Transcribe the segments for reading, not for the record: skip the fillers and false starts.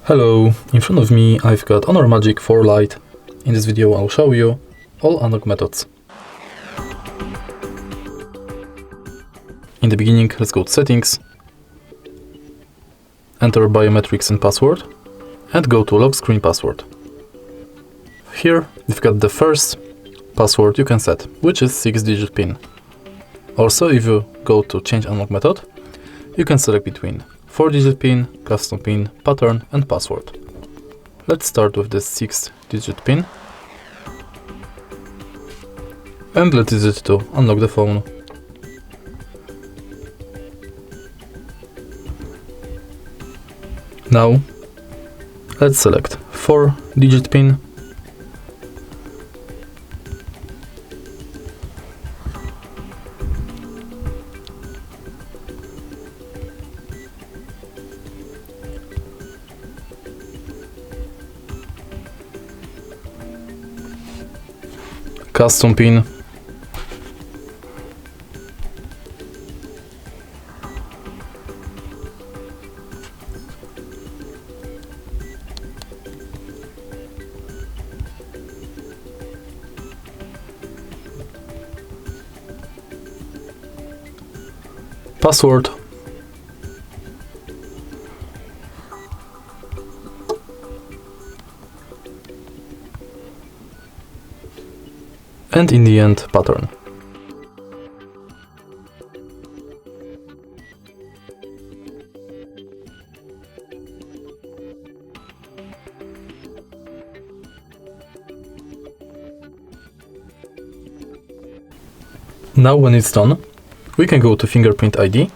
Hello, in front of me I've got HONOR Magic4 Lite. In this video I'll show you all unlock methods. In the beginning, let's go to settings, enter biometrics and password, and go to lock screen password. Here you've got the first password you can set, which is 6-digit PIN. Also, if you go to change unlock method, you can select between 4-digit PIN, custom PIN, pattern and password. Let's start with the 6-digit PIN and let's use it to unlock the phone. Now let's select 4-digit PIN, custom PIN, password, and in the end, pattern. Now when it's done, we can go to fingerprint ID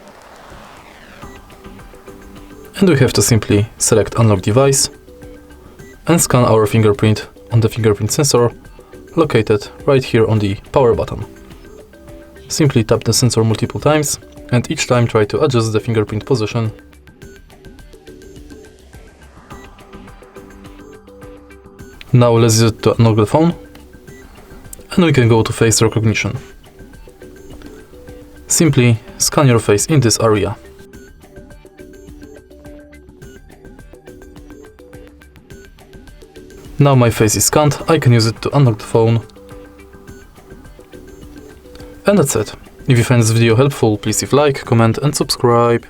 and we have to simply select unlock device and scan our fingerprint on the fingerprint sensor located right here on the power button. Simply tap the sensor multiple times and each time try to adjust the fingerprint position. Now let's use it to unlock the phone and we can go to face recognition. Simply scan your face in this area. Now my face is scanned, I can use it to unlock the phone. And that's it. If you find this video helpful, please leave a like, comment and subscribe.